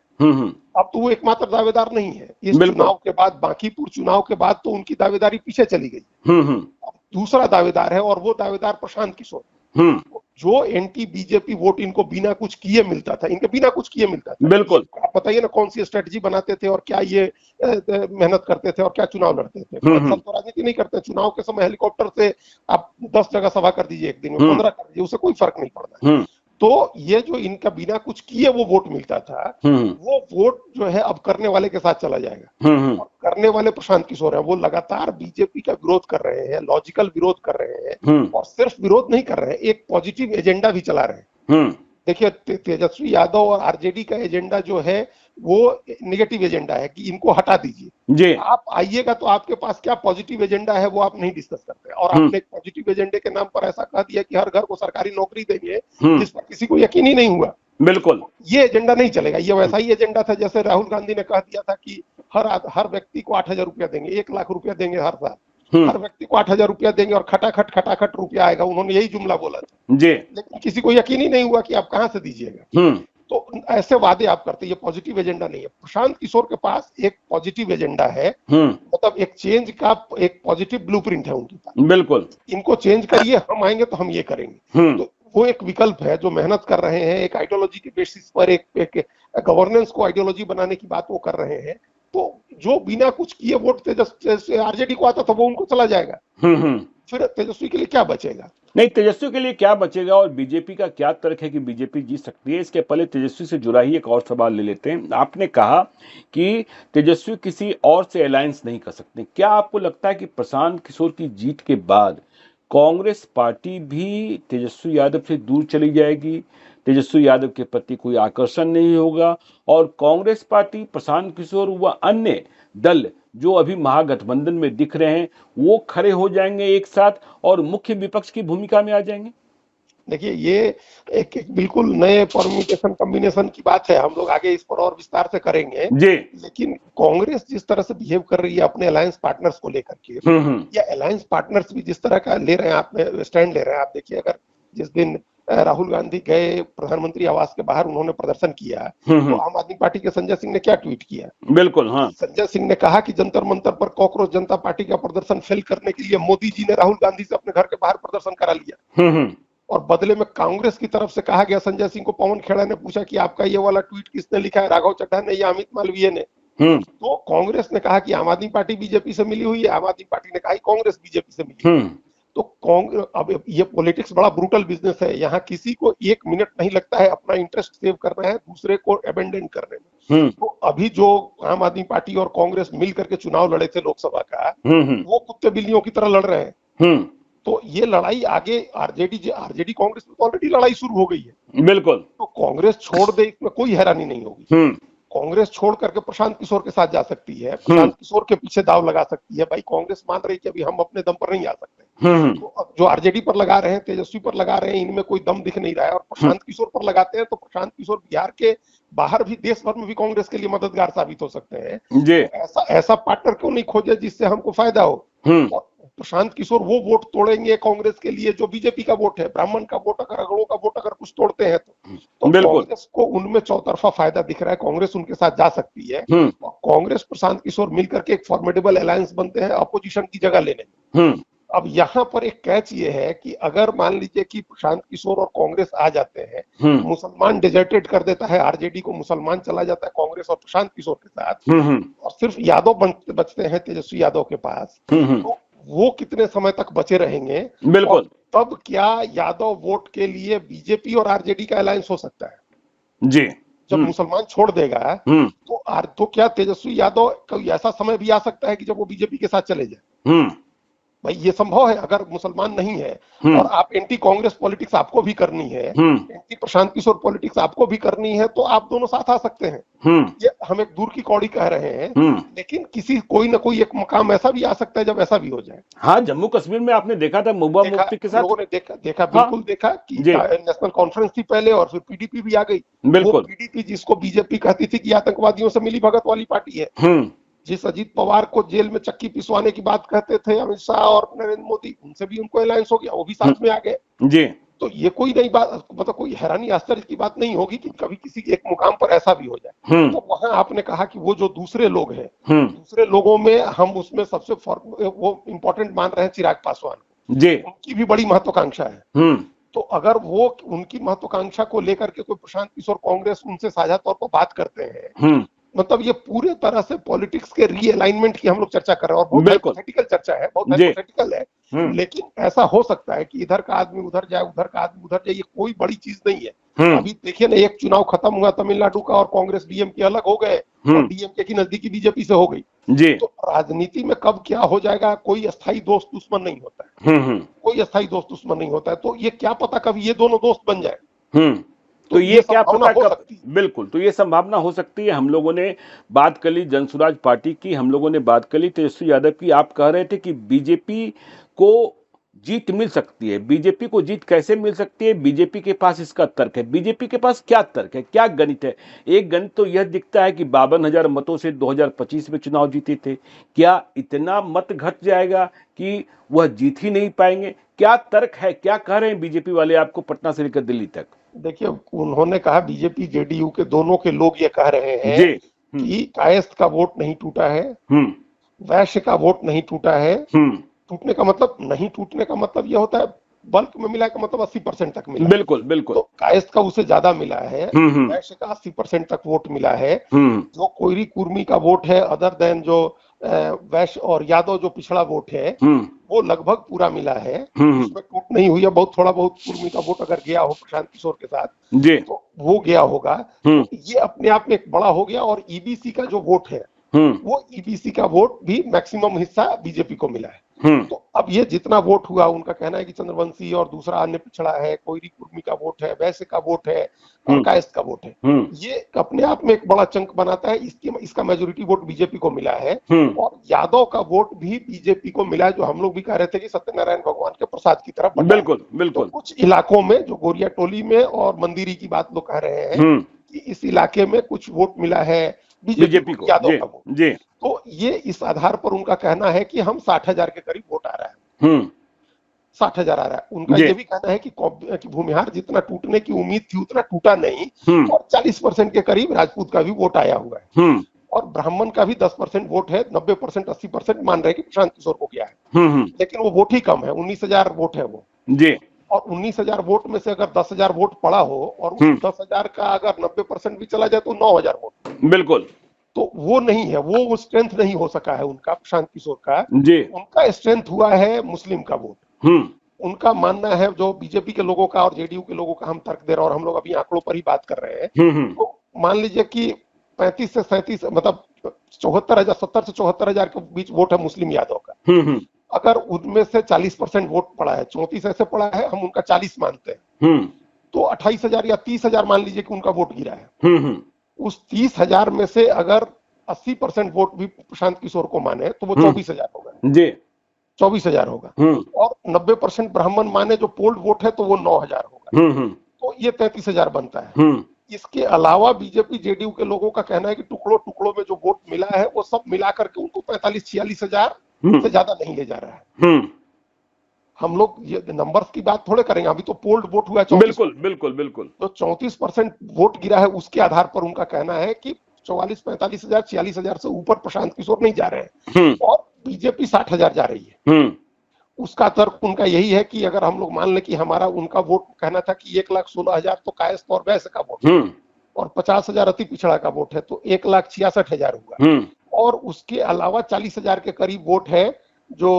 अब तो वो एकमात्र दावेदार नहीं है। इस चुनाव के बाद, बांकीपुर चुनाव के बाद तो उनकी दावेदारी पीछे चली गई। अब दूसरा दावेदार है, और वो दावेदार प्रशांत किशोर। जो एंटी बीजेपी वोट इनको बिना कुछ किए मिलता था, इनके बिना कुछ किए मिलता था। बिल्कुल। आप बताइए ना कौन सी स्ट्रेटजी बनाते थे और क्या ये मेहनत करते थे और क्या चुनाव लड़ते थे। 5 साल तो राजनीति नहीं करते, चुनाव के समय हेलीकॉप्टर से आप 10 जगह सभा कर दीजिए एक दिन में, 15 कर दीजिए, उससे कोई फर्क नहीं पड़ता। तो ये जो इनका बिना कुछ किए वो वोट मिलता था, वो वोट जो है अब करने वाले के साथ चला जाएगा। और करने वाले प्रशांत किशोर है, वो लगातार बीजेपी का विरोध कर रहे हैं, लॉजिकल विरोध कर रहे हैं, और सिर्फ विरोध नहीं कर रहे हैं, एक पॉजिटिव एजेंडा भी चला रहे हैं। देखिए तेजस्वी यादव और आरजेडी का एजेंडा जो है वो नेगेटिव एजेंडा है कि इनको हटा दीजिए। आप आइएगा तो आपके पास क्या पॉजिटिव एजेंडा है वो आप नहीं डिस्कस करते, और आपने एक पॉजिटिव एजेंडे के नाम पर ऐसा कह दिया कि हर घर को सरकारी नौकरी देंगे, जिस पर किसी को यकीन ही नहीं हुआ। बिल्कुल, ये एजेंडा नहीं चलेगा। ये वैसा ही एजेंडा था जैसे राहुल गांधी ने कह दिया था कि हर व्यक्ति को 8,000 रुपया देंगे, 1 लाख रुपया देंगे हर साल, हर व्यक्ति को 8,000 रुपया देंगे और खटाखट रुपया आएगा। उन्होंने यही जुमला बोला था जी, लेकिन किसी को यकीन ही नहीं हुआ कि आप कहां से दीजिएगा। तो ऐसे वादे आप करते, ये पॉजिटिव एजेंडा नहीं है। प्रशांत किशोर के पास एक पॉजिटिव एजेंडा है, मतलब एक चेंज का एक पॉजिटिव ब्लूप्रिंट है उनके पास। बिल्कुल, इनको चेंज करिए, हम आएंगे तो हम ये करेंगे। तो वो एक विकल्प है जो मेहनत कर रहे हैं, एक आइडियोलॉजी के बेसिस पर एक गवर्नेंस को आइडियोलॉजी बनाने की बात वो कर रहे हैं। तो जो बिना कुछ किए वोट तेजस्वी आरजेडी को आता था वो उनको चला जाएगा। फिर तेजस्वी के लिए क्या बचेगा? नहीं, तेजस्वी के लिए क्या बचेगा और बीजेपी का क्या तर्क है कि बीजेपी जीत सकती है? इसके पहले तेजस्वी से जुड़ा ही एक और सवाल ले लेते हैं। आपने कहा कि तेजस्वी किसी और से अलायंस नहीं कर सकते। क्या आपको लगता है कि प्रशांत किशोर की जीत के बाद कांग्रेस पार्टी भी तेजस्वी यादव से दूर चली जाएगी, तेजस्वी यादव के प्रति कोई आकर्षण नहीं होगा और कांग्रेस पार्टी, प्रशांत किशोर व अन्य दल जो अभी महागठबंधन में दिख रहे हैं वो खड़े हो जाएंगे एक साथ और मुख्य विपक्ष की भूमिका में आ जाएंगे? देखिए ये एक बिल्कुल नए परम्यूटेशन कॉम्बिनेशन की बात है, हम लोग आगे इस पर और विस्तार से करेंगे जी। लेकिन कांग्रेस जिस तरह से बिहेव कर रही है अपने अलायंस पार्टनर्स को लेकर के, या अलायंस पार्टनर्स भी जिस तरह का ले रहे हैं, आप स्टैंड ले रहे हैं। आप देखिए, अगर जिस दिन राहुल गांधी गए प्रधानमंत्री आवास के बाहर, उन्होंने प्रदर्शन किया, तो आम आदमी पार्टी के संजय सिंह ने क्या ट्वीट किया? बिल्कुल, हाँ। संजय सिंह ने कहा कि जंतर मंतर पर कॉकरोच जनता पार्टी का प्रदर्शन फेल करने के लिए मोदी जी ने राहुल गांधी से अपने घर के बाहर प्रदर्शन करा लिया। और बदले में कांग्रेस की तरफ से कहा गया, संजय सिंह को पवन खेड़ा ने पूछा कि आपका ये वाला ट्वीट किसने लिखा है? राघव चड्ढा ने या अमित मालवीय ने? तो कांग्रेस ने कहा कि आम आदमी पार्टी बीजेपी से मिली हुई है, आम आदमी पार्टी ने कहा कांग्रेस बीजेपी से मिली हुई है। तो कांग्रेस, अब ये पॉलिटिक्स बड़ा ब्रूटल बिजनेस है, यहाँ किसी को 1 मिनट नहीं लगता है अपना इंटरेस्ट सेव करना है दूसरे को अबेंडन करने में। तो अभी जो आम आदमी पार्टी और कांग्रेस मिल करके चुनाव लड़े थे लोकसभा का, वो कुत्ते बिल्लियों की तरह लड़ रहे हैं। तो ये लड़ाई आगे आरजेडी कांग्रेस में तो ऑलरेडी लड़ाई शुरू हो गई है। बिल्कुल। तो कांग्रेस छोड़ दे, इसमें कोई हैरानी नहीं होगी। कांग्रेस छोड़ करके प्रशांत किशोर के साथ जा सकती है, प्रशांत किशोर के पीछे दाव लगा सकती है। भाई कांग्रेस मान रही है कि अभी हम अपने दम पर नहीं आ सकते, तो जो आरजेडी पर लगा रहे हैं, तेजस्वी पर लगा रहे हैं, इनमें कोई दम दिख नहीं रहा है। और प्रशांत किशोर पर लगाते हैं तो प्रशांत किशोर बिहार के बाहर भी, देश भर में भी कांग्रेस के लिए मददगार साबित हो सकते हैं। तो ऐसा पार्टनर क्यों नहीं खोजे जिससे हमको फायदा हो? प्रशांत किशोर वो वोट तोड़ेंगे कांग्रेस के लिए जो बीजेपी का वोट है, ब्राह्मण का वोट, अगर अगड़ों का वोट अगर कुछ तोड़ते हैं तो कांग्रेस को उनमें चौतरफा फायदा दिख रहा है। कांग्रेस उनके साथ जा सकती है और कांग्रेस प्रशांत किशोर मिलकर के एक फॉर्मेडेबल अलायंस बनते हैं अपोजिशन की जगह लेने में। अब यहाँ पर एक कैच ये है कि अगर मान लीजिए कि प्रशांत किशोर और कांग्रेस आ जाते हैं, मुसलमान डिजर्टेड कर देता है आरजेडी को, मुसलमान चला जाता है कांग्रेस और प्रशांत किशोर के साथ, और सिर्फ यादव बचते हैं तेजस्वी यादव के पास, तो वो कितने समय तक बचे रहेंगे? बिल्कुल। तब क्या यादव वोट के लिए बीजेपी और आरजेडी का अलायंस हो सकता है? जी। जब मुसलमान छोड़ देगा तो क्या तेजस्वी यादव कोई ऐसा समय भी आ सकता है कि जब वो बीजेपी के साथ चले जाए? भाई ये संभव है अगर मुसलमान नहीं है और आप एंटी कांग्रेस पॉलिटिक्स आपको भी करनी है, एंटी प्रशांत किशोर पॉलिटिक्स आपको भी करनी है, तो आप दोनों साथ आ सकते हैं। ये हम एक दूर की कौड़ी कह रहे हैं, लेकिन कोई ना कोई एक मुकाम ऐसा भी आ सकता है जब ऐसा भी हो जाए। हाँ, जम्मू कश्मीर में आपने देखा था महबूबा मुफ्ती के साथ, लोगों ने देखा बिल्कुल देखा कि नेशनल कॉन्फ्रेंस थी पहले और फिर पीडीपी भी आ गई। बिल्कुल। पीडीपी जिसको बीजेपी कहती थी कि आतंकवादियों से मिली भगत वाली पार्टी है, जिस अजीत पवार को जेल में चक्की पिसवाने की बात कहते थे अमित शाह और नरेंद्र मोदी, उनसे भी उनको अलायंस हो गया, वो भी साथ में आ गए जी। तो ये कोई नई बात, मतलब कोई हैरानी आश्चर्य की बात नहीं होगी कि कभी किसी एक मुकाम पर ऐसा भी हो जाए। तो वहां आपने कहा कि वो जो दूसरे लोग हैं, दूसरे लोगों में हम उसमें सबसे वो इम्पोर्टेंट मान रहे हैं चिराग पासवान को जी, उनकी भी बड़ी महत्वाकांक्षा है। तो अगर वो उनकी महत्वाकांक्षा को लेकर के कोई प्रशांत किशोर कांग्रेस उनसे साझा तौर पर बात करते हैं, मतलब ये पूरे तरह से पॉलिटिक्स के रीअलाइनमेंट की हम लोग चर्चा कर रहे हैं, और बहुत हाइपोथेटिकल चर्चा है, बहुत हाइपोथेटिकल है, लेकिन ऐसा हो सकता है कि इधर का आदमी उधर जाए, उधर का आदमी उधर जाए, ये कोई बड़ी चीज नहीं है। अभी देखिए ना, एक चुनाव खत्म हुआ तमिलनाडु का और कांग्रेस डीएमके अलग हो गए और डीएमके की नजदीकी बीजेपी से हो गई जी। तो राजनीति में कब क्या हो जाएगा, कोई अस्थाई दोस्त दुश्मन नहीं होता है, कोई अस्थाई दोस्त दुश्मन नहीं होता है। तो ये क्या पता कभी ये दोनों दोस्त बन जाए, तो ये क्या पता कब, बिल्कुल, तो ये संभावना हो सकती है। हम लोगों ने बात कर ली जनसुराज पार्टी की, हम लोगों ने बात कर ली तेजस्वी यादव की। आप कह रहे थे कि बीजेपी को जीत मिल सकती है। बीजेपी को जीत कैसे मिल सकती है? बीजेपी के पास इसका तर्क है। बीजेपी के पास क्या तर्क है, क्या गणित है? एक गणित तो यह दिखता है कि 52,000 मतों से 2025 में चुनाव जीते थे। क्या इतना मत घट जाएगा कि वह जीत ही नहीं पाएंगे? क्या तर्क है, क्या कह रहे हैं बीजेपी वाले आपको पटना से लेकर दिल्ली तक? देखिए, उन्होंने कहा, बीजेपी जेडीयू के दोनों के लोग ये कह रहे हैं कि कायस्थ का वोट नहीं टूटा है, वैश्य का वोट नहीं टूटा है। टूटने का मतलब, नहीं टूटने का मतलब यह होता है बल्क में मिला का मतलब 80% तक मिला। बिल्कुल बिल्कुल। तो कायस्थ का उसे ज्यादा मिला है, वैश्य का 80% तक वोट मिला है। जो कोयरी कुर्मी का वोट है, अदर देन जो वैश्य और यादव जो पिछड़ा वोट है, वो लगभग पूरा मिला है। इसमें टूट नहीं हुई है, बहुत थोड़ा बहुत कुर्मी का वोट अगर गया हो प्रशांत किशोर के साथ जी, तो वो गया होगा। तो ये अपने आप में एक बड़ा हो गया। और ईबीसी का जो वोट है, वो ईबीसी का वोट भी मैक्सिमम हिस्सा बीजेपी को मिला है। तो अब ये जितना वोट हुआ, उनका कहना है कि चंद्रवंशी और दूसरा अन्य पिछड़ा है, कोयरी कुर्मी का वोट है, वैश्य का वोट है और कायस्थ का वोट है। ये अपने आप में एक बड़ा चंक बनाता है। इसका मेजोरिटी वोट बीजेपी को मिला है। और यादव का वोट भी बीजेपी को मिला है, जो हम लोग भी कह रहे थे कि सत्यनारायण भगवान के प्रसाद की तरफ। बिल्कुल बिल्कुल। तो कुछ इलाकों में, जो गोरिया टोली में और मंदिरी की बात लोग कह रहे हैं कि इस इलाके में कुछ वोट मिला है बीजेपी को, यादव का वोट जी। तो ये इस आधार पर उनका कहना है कि हम 60,000 के करीब वोट आ रहा है, 60,000 आ रहा है। उनका ये भी कहना है कि भूमिहार जितना टूटने की उम्मीद थी उतना टूटा नहीं, और 40% के करीब राजपूत का भी वोट आया हुआ है, और ब्राह्मण का भी 10% वोट है। 90% 80% मान रहे हैं कि प्रशांत किशोर को गया है, लेकिन वो वोट ही कम है, 19,000 वोट है वो जी। और 19,000 वोट में से अगर 10,000 वोट पड़ा हो और उस 10,000 का अगर 90% भी चला जाए तो 9,000 वोट। बिल्कुल। तो वो नहीं है, वो स्ट्रेंथ नहीं हो सका है उनका, प्रशांत किशोर का जी। उनका स्ट्रेंथ हुआ है मुस्लिम का वोट। उनका मानना है, जो बीजेपी के लोगों का और जेडीयू के लोगों का हम तर्क दे रहे हैं, और हम लोग अभी आंकड़ों पर ही बात कर रहे हैं। तो मान लीजिए कि 35 से 37, मतलब 74,000, 70 से 74,000 के बीच वोट है मुस्लिम यादव का। अगर उनमें से 40% वोट पड़ा है, 34 ऐसे पड़ा है, हम उनका 40 मानते हैं, तो 28,000 या 30,000 मान लीजिए कि उनका वोट गिरा है। उस 30,000 में से अगर 80% वोट भी प्रशांत किशोर को माने तो वो 24,000 होगा जी, 24,000 होगा। और 90% ब्राह्मण माने जो पोल्ड वोट है तो वो 9,000 होगा। तो ये 33,000 बनता है। इसके अलावा बीजेपी जेडीयू के लोगों का कहना है कि टुकड़ों टुकड़ों में जो वोट मिला है वो सब मिला करके उनको 45-46,000 से ज्यादा नहीं ले जा रहा है। हम लोग ये नंबर्स की बात थोड़े करेंगे, अभी तो पोल्ड वोट हुआ है। बिल्कुल बिल्कुल बिल्कुल। तो 34% वोट गिरा है, उसके आधार पर उनका कहना है कि 44-45,000, 46,000 से ऊपर प्रशांत किशोर नहीं जा रहे हैं, और बीजेपी 60,000 जा रही है। उसका तर्क उनका यही है कि अगर हम लोग मान लें कि हमारा, उनका वोट कहना था कि 1,16,000 तो कायस्थ और वैश्य का वोट और 50,000 अति पिछड़ा का वोट है, तो 1,66,000 हुआ। और उसके अलावा 40,000 के करीब वोट है, जो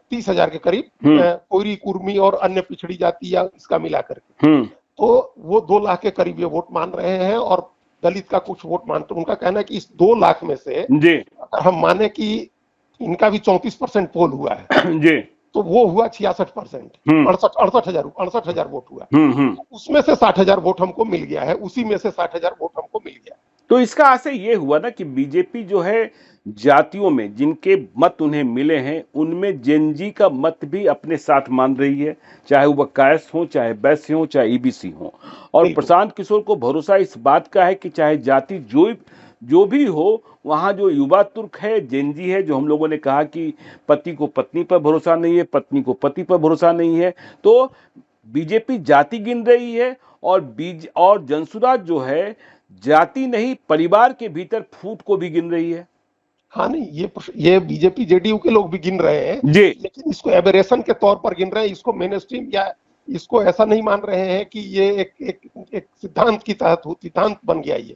30,000 के करीब कोयरी कुर्मी और अन्य पिछड़ी जाति या इसका मिला करके, तो वो 2 लाख के करीब ये वोट मान रहे हैं। और दलित का कुछ वोट मानते, उनका कहना है कि इस 2 लाख में से जी, अगर हम माने कि इनका भी 34% पोल हुआ है जी, तो वो हुआ 66%, 68,000 वोट हुआ। उसमें से 60,000 वोट हमको मिल गया है, उसी में से 60,000 वोट हमको मिल गया। तो इसका आशय ये हुआ ना कि बीजेपी जो है, जातियों में जिनके मत उन्हें मिले हैं उनमें जेनजी का मत भी अपने साथ मान रही है, चाहे वह कायस्थ हो, चाहे वैश्य हो, चाहे ईबीसी हो। और प्रशांत किशोर को भरोसा इस बात का है कि चाहे जाति जो भी हो, वहाँ जो युवा तुर्क है, जेनजी है, जो हम लोगों ने कहा कि पति को पत्नी पर भरोसा नहीं है, पत्नी को पति पर भरोसा नहीं है, तो बीजेपी जाति गिन रही है। और जनसुराज जो है, जाति नहीं परिवार के भीतर फूट को भी गिन रही है। हाँ नहीं, ये बीजेपी जेडीयू के लोग भी गिन रहे हैं जी, लेकिन इसको एबरेशन के तौर पर गिन रहे हैं, इसको मेन स्ट्रीम या इसको ऐसा नहीं मान रहे हैं कि ये एक सिद्धांत की तहत सिद्धांत बन गया, ये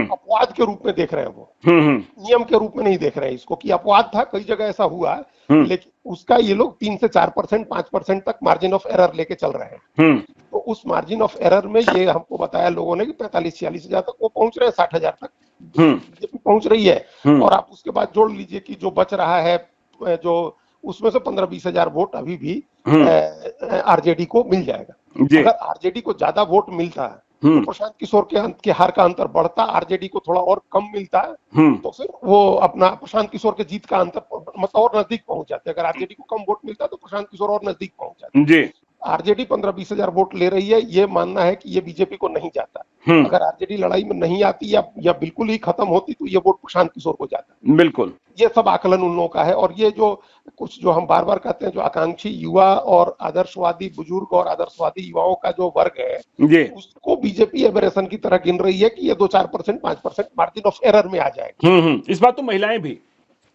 अपवाद के रूप में देख रहे हैं वो, नियम के रूप में नहीं देख रहे हैं इसको कि अपवाद था, कई जगह ऐसा हुआ, लेकिन उसका ये लोग 3 से 4%, 5% तक मार्जिन ऑफ एरर लेके चल रहे हैं। तो उस मार्जिन ऑफ एरर में ये हमको बताया लोगों ने कि 45-46 हजार तक वो पहुंच रहे हैं, 60 हजार तक बीजेपी पहुंच रही है। और आप उसके बाद जोड़ लीजिए कि जो बच रहा है, जो उसमें से 15-20 हजार वोट अभी भी आरजेडी को मिल जाएगा। अगर आरजेडी को ज्यादा वोट मिलता है तो प्रशांत किशोर के हार का अंतर बढ़ता, आरजेडी को थोड़ा और कम मिलता है तो फिर वो अपना प्रशांत किशोर के जीत का अंतर मतलब और नजदीक पहुंच जाते हैं। अगर आरजेडी को कम वोट मिलता है तो प्रशांत किशोर और नजदीक पहुंच जाते हैं। आरजेडी 15-20 हजार वोट ले रही है, ये मानना है कि ये बीजेपी को नहीं जाता। अगर आरजेडी लड़ाई में नहीं आती या बिल्कुल ही खत्म होती तो ये वोट प्रशांत किशोर को जाता। बिल्कुल, ये सब आकलन उन लोगों का है। और ये जो कुछ जो हम बार बार कहते हैं, जो आकांक्षी युवा और आदर्शवादी बुजुर्ग और आदर्शवादी युवाओं का जो वर्ग है, उसको बीजेपी एबरेशन की तरह गिन रही है कि ये 2-4%, 5% मार्जिन ऑफ एरर में आ जाएगा। इस बात तो महिलाएं भी,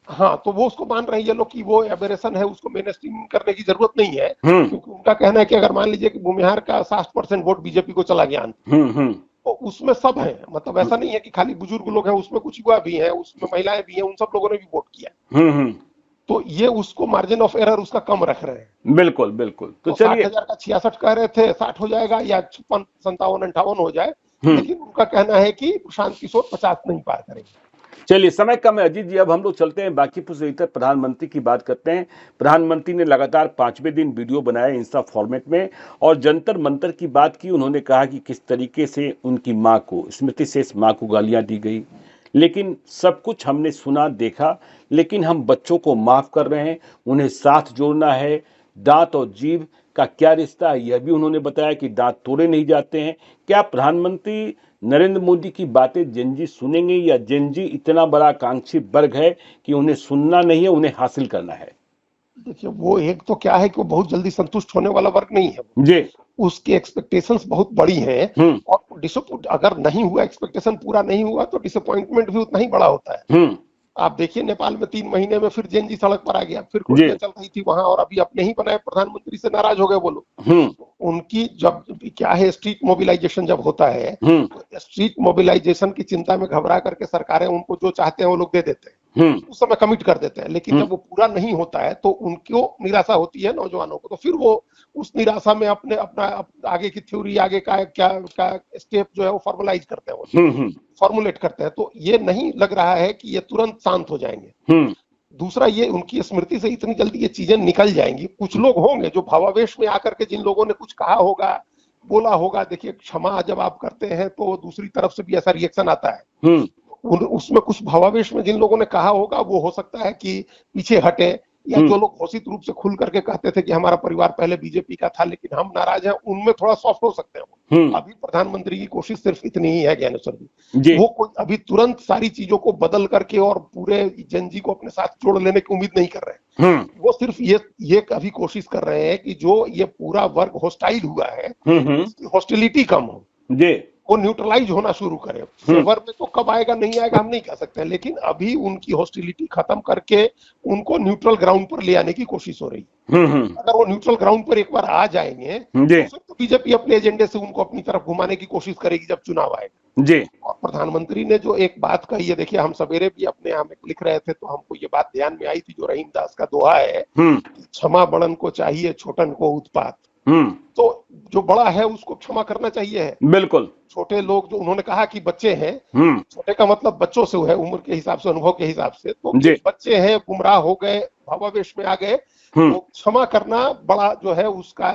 हाँ, तो वो उसको मान रहे हैं ये लोग कि वो एबरेशन है, उसको मेन स्ट्रीम करने की जरूरत नहीं है। क्योंकि उनका कहना है कि अगर मान लीजिए कि भूमिहार का 60% वोट बीजेपी को चला गया तो उसमें सब है, मतलब ऐसा नहीं है कि खाली बुजुर्ग लोग हैं, उसमें कुछ युवा भी हैं, उसमें महिलाएं भी हैं, उन सब लोगों ने भी वोट किया। तो ये उसको मार्जिन ऑफ एरर उसका कम रख रहे हैं। बिल्कुल बिल्कुल। तो चलिए, 60,000 का 66 कह रहे थे, 60 हो जाएगा या 56, 57, 58 हो जाए, लेकिन उनका कहना है कि प्रशांत किशोर 50 नहीं पार करेंगे। चलिए, समय कम है अजीत जी, अब हम लोग चलते हैं बाकी पुस्तक प्रधानमंत्री की बात करते हैं। प्रधानमंत्री ने लगातार 5वें दिन वीडियो बनाया इंस्टा फॉर्मेट में और जंतर मंतर की बात की। उन्होंने कहा कि किस तरीके से उनकी मां को, स्मृति शेष मां को गालियां दी गई, लेकिन सब कुछ हमने सुना देखा, लेकिन हम बच्चों को माफ कर रहे हैं, उन्हें साथ जोड़ना है। दांत और जीभ का क्या रिश्ता है, यह भी उन्होंने बताया कि दांत तोड़े नहीं जाते हैं। क्या प्रधानमंत्री नरेंद्र मोदी की बातें जेनजी सुनेंगे, या जेनजी इतना बड़ा आकांक्षी वर्ग है कि उन्हें सुनना नहीं है, उन्हें हासिल करना है? देखिए, वो एक तो क्या है कि वो बहुत जल्दी संतुष्ट होने वाला वर्ग नहीं है जी। उसकी एक्सपेक्टेशंस बहुत बड़ी हैं, और अगर नहीं हुआ, एक्सपेक्टेशन पूरा नहीं हुआ तो डिसअपॉइंटमेंट भी उतना ही बड़ा होता है। आप देखिए, नेपाल में 3 महीने में फिर जेनजी सड़क पर आ गया, फिर खुशियां चल रही थी वहां, और अभी अपने ही बनाए प्रधानमंत्री से नाराज हो गए वो लोग। उनकी जब क्या है, स्ट्रीट मोबिलाइजेशन जब होता है तो स्ट्रीट मोबिलाइजेशन की चिंता में घबरा करके सरकारें उनको जो चाहते हैं वो लोग दे देते हैं, उस समय कमिट कर देते हैं। लेकिन जब वो पूरा नहीं होता है तो उनको निराशा होती है नौजवानों को, तो फिर वो उस निराशा में अपना आगे की थ्योरी, आगे का क्या स्टेप जो है वो फॉर्मुलाइज करते हैं, वो फॉर्मुलेट करते हैं। तो ये नहीं लग रहा है कि ये तुरंत शांत हो जाएंगे। दूसरा, ये उनकी स्मृति से इतनी जल्दी ये चीजें निकल जाएंगी। कुछ लोग होंगे जो भावावेश में आकर के, जिन लोगों ने कुछ कहा होगा, बोला होगा, देखिए क्षमा जब आप करते हैं तो दूसरी तरफ से भी ऐसा रिएक्शन आता है। उसमें कुछ भावावेश में जिन लोगों ने कहा होगा, वो हो सकता है कि पीछे हटे, या जो लोग घोषित रूप से खुल करके कहते थे कि हमारा परिवार पहले बीजेपी का था लेकिन हम नाराज हैं, उनमें थोड़ा सॉफ्ट हो सकते हैं। अभी प्रधानमंत्री की कोशिश सिर्फ इतनी ही है ज्ञानेश्वर जी, वो कोई अभी तुरंत सारी चीजों को बदल करके और पूरे जनजी को अपने साथ जोड़ लेने की उम्मीद नहीं कर रहे हैं। वो सिर्फ ये अभी कोशिश कर रहे हैं कि जो ये पूरा वर्ग हॉस्टाइल हुआ है, हॉस्टिलिटी कम हो, वो न्यूट्रलाइज होना शुरू करे। फेवर में तो कब आएगा नहीं आएगा हम नहीं कह सकते हैं, लेकिन अभी उनकी हॉस्टिलिटी खत्म करके उनको न्यूट्रल ग्राउंड पर ले आने की कोशिश हो रही है। अगर वो न्यूट्रल ग्राउंड पर एक बार आ जाएंगे तो बीजेपी अपने एजेंडे से उनको अपनी तरफ घुमाने की कोशिश करेगी जब चुनाव आएगा। जी। और प्रधानमंत्री ने जो एक बात कही है, देखिए हम सवेरे भी अपने यहाँ में लिख रहे थे तो हमको ये बात ध्यान में आई थी, जो रहीम दास का दोहा है, क्षमा बड़न को चाहिए छोटन को उत्पात। तो जो बड़ा है उसको क्षमा करना चाहिए है। बिल्कुल। छोटे लोग, जो उन्होंने कहा कि बच्चे हैं, छोटे का मतलब बच्चों से है, उम्र के हिसाब से, अनुभव के हिसाब से, तो बच्चे हैं, गुमराह हो गए, भावावेश में आ गए, तो क्षमा करना बड़ा जो है उसका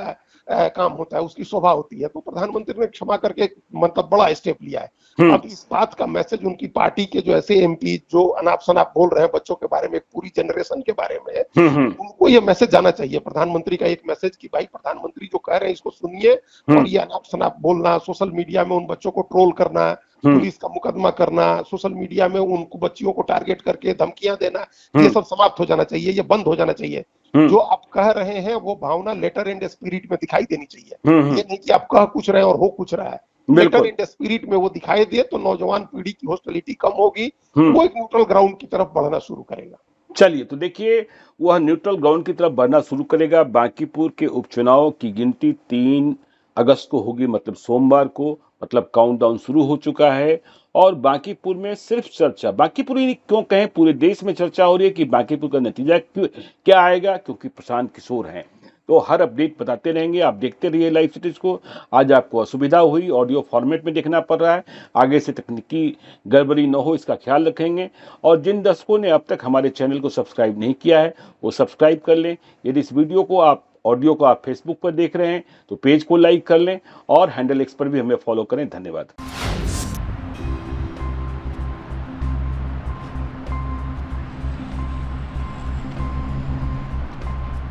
काम होता है, उसकी शोभा होती है। तो प्रधानमंत्री ने क्षमा करके मतलब बड़ा स्टेप लिया है। अब इस बात का मैसेज उनकी पार्टी के जो ऐसे एमपी जो अनाप शनाप बोल रहे हैं बच्चों के बारे में, पूरी जनरेशन के बारे में, उनको ये मैसेज जाना चाहिए, प्रधानमंत्री का एक मैसेज, कि भाई प्रधानमंत्री जो कह रहे हैं इसको सुनिए, और ये अनाप शनाप बोलना, सोशल मीडिया में उन बच्चों को ट्रोल करना, पुलिस का मुकदमा करना, सोशल मीडिया में उनको बच्चियों को टारगेट करके धमकियां देना, ये सब समाप्त हो जाना चाहिए, ये बंद हो जाना चाहिए। जो आप कह रहे हैं वो भावना लेटर एंड स्पिरिट में दिखाई देनी चाहिए, ये नहीं कि आप कह कुछ रहे हैं और हो कुछ रहा है। लेटर एंड स्पिरिट में वो दिखाई दे तो नौजवान पीढ़ी की हॉस्टिलिटी कम होगी, वो एक न्यूट्रल ग्राउंड की तरफ बढ़ना शुरू करेगा। चलिए, तो देखिए वह न्यूट्रल ग्राउंड की तरफ बढ़ना शुरू करेगा। बांकीपुर के उपचुनाव की गिनती 3 अगस्त को होगी, मतलब सोमवार को, मतलब काउंटडाउन शुरू हो चुका है। और बांकीपुर में सिर्फ चर्चा, बांकीपुर ही क्यों कहें, पूरे देश में चर्चा हो रही है कि बांकीपुर का नतीजा क्या आएगा, क्योंकि प्रशांत किशोर हैं। तो हर अपडेट बताते रहेंगे, आप देखते रहिए लाइव सिटीज को। आज आपको असुविधा हुई, ऑडियो फॉर्मेट में देखना पड़ रहा है, आगे से तकनीकी गड़बड़ी न हो इसका ख्याल रखेंगे। और जिन दर्शकों ने अब तक हमारे चैनल को सब्सक्राइब नहीं किया है वो सब्सक्राइब कर लें। यदि इस ऑडियो को आप फेसबुक पर देख रहे हैं तो पेज को लाइक कर लें, और हैंडल एक्स पर भी हमें फॉलो करें। धन्यवाद।